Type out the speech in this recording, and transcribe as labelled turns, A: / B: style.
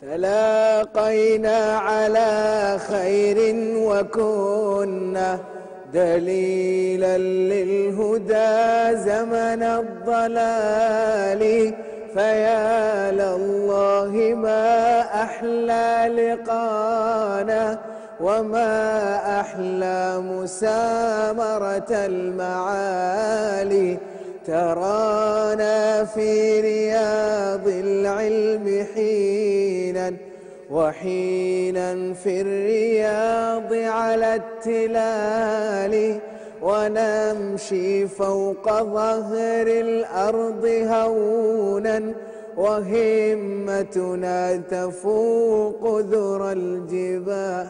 A: تلاقينا على خير وكنا دليلا للهدى زمن الضلال، فيا لله ما أحلى لقانا وما أحلى مسامرة المعالي. ترانا في رياض العلم حينا وحينا في الرياض على التلال، ونمشي فوق ظهر الأرض هونا وهمتنا تفوق ذرى الجبال.